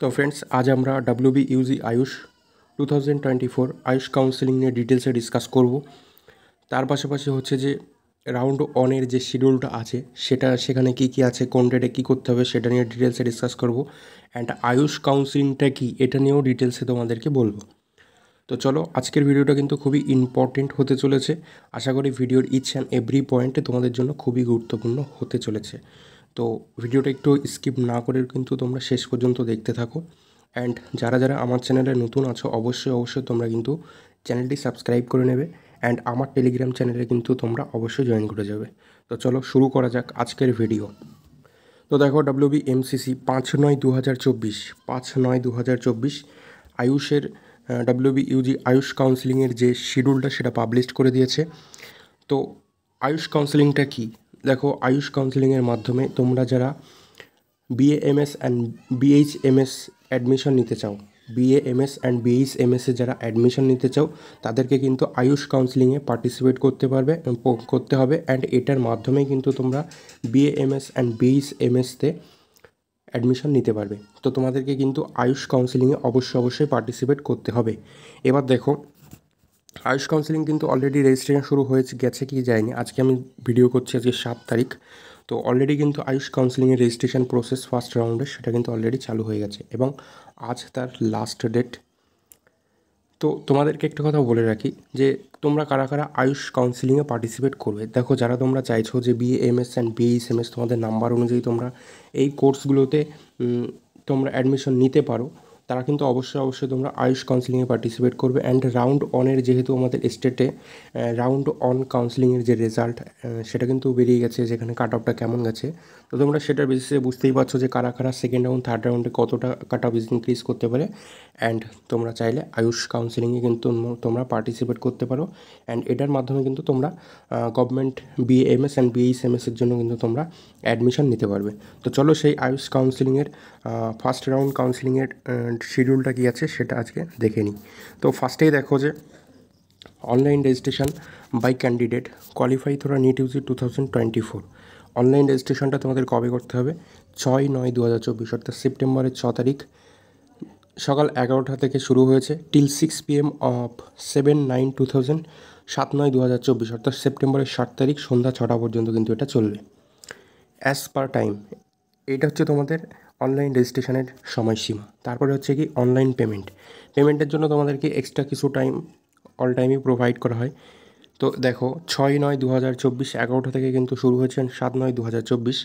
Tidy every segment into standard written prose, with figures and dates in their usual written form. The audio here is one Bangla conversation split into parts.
तो फ्रेंड्स आज আমরা WBUG আয়ুষ 2024 আয়ুষ কাউন্সেলিং নিয়ে ডিটেলসে ডিসকাস করব। তার পাশাপাশি হচ্ছে যে রাউন্ড অনের যে শিডিউলটা আছে সেখানে কি কি আছে, কোন ডেটে কী করতে হবে সেটা নিয়ে ডিটেলসে ডিসকাস করব। অ্যান্ড আয়ুষ কাউন্সেলিংটা কি এটা নিয়েও ডিটেলসে তোমাদেরকে বলবো। তো চলো, আজকের ভিডিওটা কিন্তু খুবই ইম্পর্টেন্ট হতে চলেছে। আশা করি ভিডিওর ইচ অ্যান্ড এভরি পয়েন্টে তোমাদের জন্য খুবই গুরুত্বপূর্ণ হতে চলেছে। তো ভিডিওটা একটু স্কিপ না করে কিন্তু তোমরা শেষ পর্যন্ত দেখতে থাকো। অ্যান্ড যারা যারা আমার চ্যানেলে নতুন আছো অবশ্যই তোমরা কিন্তু চ্যানেলটি সাবস্ক্রাইব করে নেবে। অ্যান্ড আমার টেলিগ্রাম চ্যানেলে কিন্তু তোমরা অবশ্যই জয়েন করে যাবে। তো চলো শুরু করা যাক আজকের ভিডিও। তো দেখো, WBMCC 5/9/2024 5/9/2024 আয়ুষের WBUG আয়ুষ কাউন্সেলিংয়ের যে শিডিউলটা সেটা পাবলিশ করে দিয়েছে। তো আয়ুষ কাউন্সেলিংটা কি? দেখো, আয়ুষ কাউন্সেলিংয়ের মাধ্যমে তোমরা যারা BAMS অ্যান্ড BHMS অ্যাডমিশন নিতে চাও, BAMS অ্যান্ড BHMSে যারা অ্যাডমিশন নিতে চাও তাদেরকে কিন্তু আয়ুষ কাউন্সেলিংয়ে পার্টিসিপেট করতে হবে। অ্যান্ড এটার মাধ্যমেই কিন্তু তোমরা BAMS অ্যান্ড BHMSতে অ্যাডমিশন নিতে পারবে। তো তোমাদেরকে কিন্তু আয়ুষ কাউন্সেলিংয়ে অবশ্যই পার্টিসিপেট করতে হবে। এবার দেখো, আয়ুষ কাউন্সেলিং কিন্তু অলরেডি রেজিস্ট্রেশন শুরু গেছে কি যায়নি, আজকে আমি ভিডিও করছি আজকে 7 তারিখ। তো অলরেডি কিন্তু আয়ুষ কাউন্সেলিংয়ের রেজিস্ট্রেশন প্রসেস ফার্স্ট রাউন্ডের সেটা কিন্তু অলরেডি চালু হয়ে গেছে এবং আজ তার লাস্ট ডেট। তো তোমাদেরকে একটা কথা বলে রাখি যে তোমরা কারা কারা আয়ুষ কাউন্সেলিংয়ে পার্টিসিপেট করবে। দেখো, যারা তোমরা চাইছো যে BAMS অ্যান্ড BHMS তোমাদের নাম্বার অনুযায়ী তোমরা এই কোর্সগুলোতে তোমরা অ্যাডমিশন নিতে পারো, তারা কিন্তু অবশ্যই তোমরা আয়ুষ কাউন্সেলিংয়ে পার্টিসিপেট করবে। অ্যান্ড রাউন্ড অনের যেহেতু আমাদের স্টেটে রাউন্ড অন কাউন্সেলিংয়ের যে রেজাল্ট সেটা কিন্তু বেরিয়ে গেছে, যেখানে কাট অফটা কেমন গেছে। তো তোমরা সেটার বেসিসে বুঝতেই পারছো যে কারা কারা সেকেন্ড রাউন্ড থার্ড রাউন্ডে কতটা কাট অফ ইনক্রিজ করতে পারে। অ্যান্ড তোমরা চাইলে আয়ুষ কাউন্সেলিংয়ে কিন্তু তোমরা পার্টিসিপেট করতে পারো। অ্যান্ড এটার মাধ্যমে কিন্তু তোমরা গভর্নমেন্ট BAMS অ্যান্ড BHMSের জন্য কিন্তু তোমরা অ্যাডমিশন নিতে পারবে। তো চলো সেই আয়ুষ কাউন্সেলিংয়ের ফার্স্ট রাউন্ড কাউন্সেলিংয়ের শিডিউলটা কী আছে সেটা আজকে দেখে নিই। তো ফার্স্টেই দেখো যে online registration by candidate qualify through NEET UG 2024। অনলাইন রেজিস্ট্রেশনটা তোমাদের কবে করতে হবে? 6/9/2024 অর্থাৎ সেপ্টেম্বরের 6 তারিখ সকাল 11টা থেকে শুরু হয়েছে টিল 6 PM অফ 7/9/2000 7/9/2024 অর্থাৎ সেপ্টেম্বরের 7 তারিখ সন্ধ্যা 6টা পর্যন্ত কিন্তু এটা চলবে অ্যাজ পার টাইম। এটা হচ্ছে তোমাদের অনলাইন রেজিস্ট্রেশনের সময়সীমা। তারপরে হচ্ছে কি অনলাইন পেমেন্টের জন্য তোমাদেরকে এক্সট্রা কিছু টাইম অল টাইমই প্রোভাইড করা হয়। তো দেখো, 6/9/2024 11টা থেকে কিন্তু শুরু হয়েছে, 7/9/2024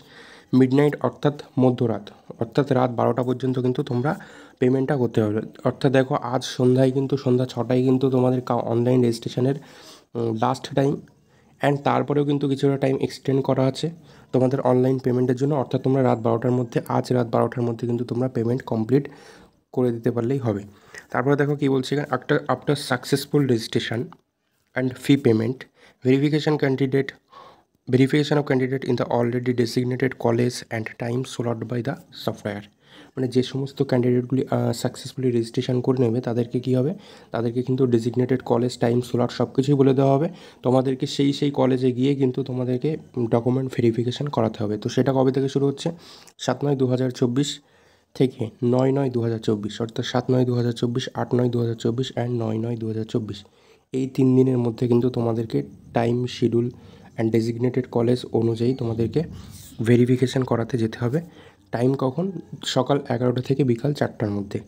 মিডনাইট অর্থাৎ মধ্যরাত অর্থাৎ রাত 12টা পর্যন্ত কিন্তু তোমরা পেমেন্টটা করতে হবে। অর্থাৎ দেখো, আজ সন্ধ্যায় কিন্তু সন্ধ্যা 6টায় কিন্তু তোমাদের অনলাইন রেজিস্ট্রেশনের লাস্ট টাইম। অ্যান্ড তারপরেও কিন্তু কিছুটা টাইম এক্সটেন্ড করা আছে তোমাদের অনলাইন পেমেন্টের জন্য। অর্থাৎ তোমরা আজ রাত 12টার মধ্যে কিন্তু তোমরা পেমেন্ট কমপ্লিট করে দিতে পারলেই হবে। তারপরে দেখো কী বলছে এখানে, after successful registration and fee payment, verification of candidate in the already designated college and time slot by the software। মানে যে সমস্ত ক্যান্ডিডেটগুলি সাকসেসফুলি রেজিস্ট্রেশন করে নেবে তাদেরকে কী হবে, তাদেরকে কিন্তু ডেজিগনেটেড কলেজ টাইম স্লট সব কিছুই বলে দেওয়া হবে। তোমাদেরকে সেই কলেজে গিয়ে কিন্তু তোমাদেরকে ডকুমেন্ট ভেরিফিকেশান করাতে হবে। তো সেটা কবে থেকে শুরু হচ্ছে? 7/9/2024 থেকে 9/9/2024 অর্থাৎ 7/9/2024 8/9/2024 অ্যান্ড 9/9/2024 এই 3 দিনের মধ্যে কিন্তু তোমাদেরকে time schedule and designated college অনুযায়ী তোমাদেরকে ভেরিফিকেশান করাতে যেতে হবে। টাইম কখন? সকাল 11টা থেকে বিকাল 4টার মধ্যে।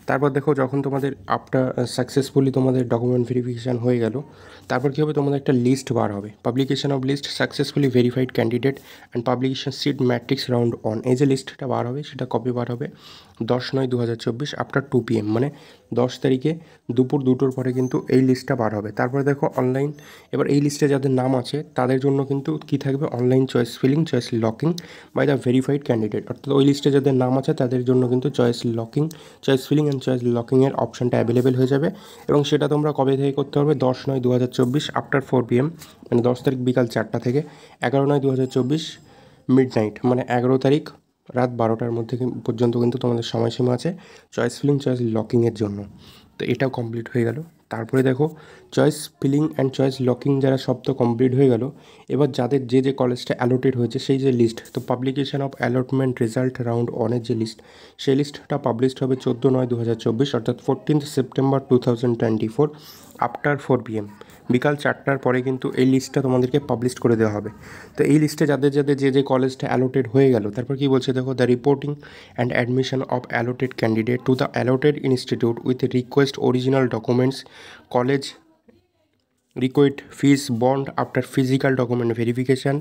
তারপর দেখো, যখন তোমাদের আফটার সাকসেসফুলি তোমাদের ডকুমেন্ট ভেরিফিকেশান হয়ে গেল, তারপর কী হবে, তোমাদের একটা লিস্ট বার হবে, publication of list successfully verified candidate and publication seat matrix round on. এই যে লিস্টটা বার হবে সেটা কবে বার হবে? 10/9/2024 আফটার 2 PM, মানে 10 তারিখে দুপুর 2টোর পরে কিন্তু এই লিস্টটা বার হবে। তারপরে দেখো অনলাইন, এবার এই লিস্টে যাদের নাম আছে তাদের জন্য কিন্তু কী থাকবে? Online choice locking by the verified candidate. অর্থাৎ ওই লিস্টে যাদের নাম আছে তাদের জন্য কিন্তু চয়েস ফিলিং অ্যান্ড চয়েস লকিংয়ের অপশানটা অ্যাভেলেবেল হয়ে যাবে। এবং সেটা তোমরা কবে থেকে করতে পারবে? 10/9/2024 আফটার 4 PM, মানে 10 তারিখ বিকাল 4টা থেকে 11/9/2024 মিডনাইট, মানে 11 তারিখ রাত 12টার মধ্যে পর্যন্ত কিন্তু তোমাদের সময়সীমা আছে চয়েস ফিলিং লকিংয়ের জন্য। তো এটাও কমপ্লিট হয়ে গেল। তারপরে দেখো choice filling and choice locking যারা সব তো কমপ্লিট হয়ে গেল। এবার যাদের যে কলেজটা অ্যালোটেড হয়েছে সেই যে লিস্ট, তো publication of allotment result round ওয়ানের যে লিস্ট, সেই লিস্টটা পাবলিশড হবে 14/9/2024 অর্থাৎ 14 সেপ্টেম্বর 2024 আফটার 4 PM, বিকাল 4টার পরে কিন্তু এই লিস্টটা তোমাদেরকে পাবলিশ করে দেওয়া হবে। তো এই লিস্টে যাদের যাদের যে কলেজটা অ্যালোটেড হয়ে গেল, তারপর কি বলছে দেখো, the reporting and admission of allotted candidate to the allotted institute with request original documents, college required fees bond after physical document verification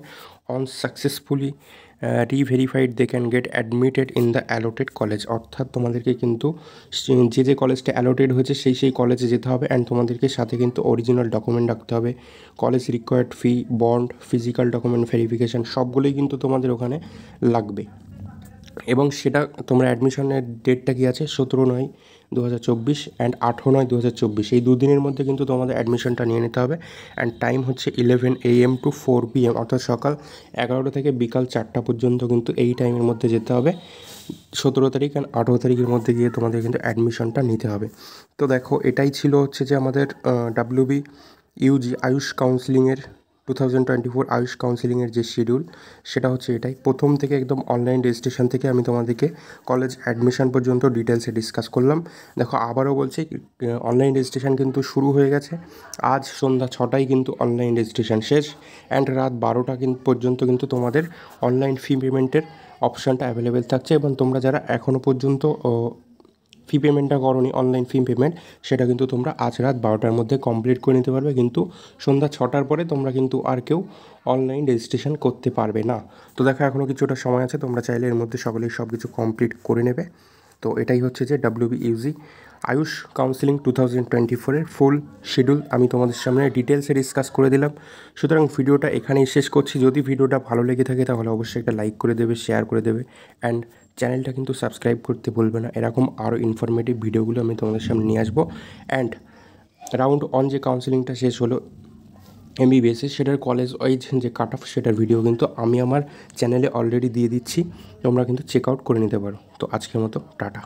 on successfully re-verified they can get admitted in the allotted college। অর্থাৎ তোমাদেরকে কিন্তু যে কলেজটা অ্যালোটেড হয়েছে সেই কলেজে যেতে হবে অ্যান্ড তোমাদেরকে সাথে কিন্তু অরিজিনাল ডকুমেন্ট রাখতে হবে, কলেজ রিকোয়ার্ড ফি বন্ড ফিজিক্যাল ডকুমেন্ট ভেরিফিকেশান সবগুলোই কিন্তু তোমাদের ওখানে লাগবে। এবং সেটা তোমরা অ্যাডমিশনের ডেটটা কী আছে 17/9/2024 অ্যান্ড 18/9/2024, এই দুদিনের মধ্যে কিন্তু তোমাদের অ্যাডমিশনটা নিয়ে নিতে হবে। অ্যান্ড টাইম হচ্ছে 11 AM to 4 PM, অর্থাৎ সকাল 11টা থেকে বিকাল 4টা পর্যন্ত কিন্তু এই টাইমের মধ্যে যেতে হবে। 17 তারিখ অ্যান্ড 18 তারিখের মধ্যে গিয়ে তোমাদের কিন্তু অ্যাডমিশনটা নিতে হবে। তো দেখো এটাই ছিল হচ্ছে যে আমাদের WBUG আয়ুষ কাউন্সিলিংয়ের 2024 আয়ুষ কাউন্সিলিংয়ের যে শিডিউল, সেটা হচ্ছে এটাই। প্রথম থেকে একদম অনলাইন রেজিস্ট্রেশন থেকে আমি তোমাদেরকে কলেজ অ্যাডমিশন পর্যন্ত ডিটেলসে ডিসকাস করলাম। দেখো আবারও বলছি, অনলাইন রেজিস্ট্রেশন কিন্তু শুরু হয়ে গেছে, আজ সন্ধ্যা 6টায় কিন্তু অনলাইন রেজিস্ট্রেশন শেষ অ্যান্ড রাত 12টা পর্যন্ত কিন্তু তোমাদের অনলাইন ফি পেমেন্টের অপশানটা অ্যাভেলেবেল থাকছে। এবং তোমরা যারা এখনও পর্যন্ত ফি পেমেন্টটা করোনি, অনলাইন ফি পেমেন্ট, সেটা কিন্তু তোমরা আজ রাত 12টার মধ্যে কমপ্লিট করে নিতে পারবে। কিন্তু সন্ধ্যা 6টার পরে তোমরা কিন্তু আর কেউ অনলাইন রেজিস্ট্রেশন করতে পারবে না। তো দেখো এখনও কিছুটা সময় আছে, তোমরা চাইলে এর মধ্যে সকলেই সব কিছু কমপ্লিট করে নেবে। তো এটাই হচ্ছে যে WBUG আয়ুষ কাউন্সিলিং 2024-এর ফুল শিডিউল আমি তোমাদের সামনে ডিটেলসে ডিসকাস করে দিলাম। সুতরাং ভিডিওটা এখানেই শেষ করছি। যদি ভিডিওটা ভালো লেগে থাকে তাহলে অবশ্যই একটা লাইক করে দেবে, শেয়ার করে দেবে অ্যান্ড চ্যানেলটা কিন্তু সাবস্ক্রাইব করতে ভুলবে না। এরকম আরও ইনফরমেটিভ ভিডিওগুলো আমি তোমাদের সামনে নিয়ে আসবো। অ্যান্ড রাউন্ড অন যে কাউন্সিলিংটা শেষ হলো MBBS, সেটার কলেজ ওয়াইজ যে কাট অফ, সেটার ভিডিও কিন্তু আমি আমার চ্যানেলে অলরেডি দিয়ে দিচ্ছি, তোমরা কিন্তু চেক আউট করে নিতে পারো। তো আজকের মতো টাটা।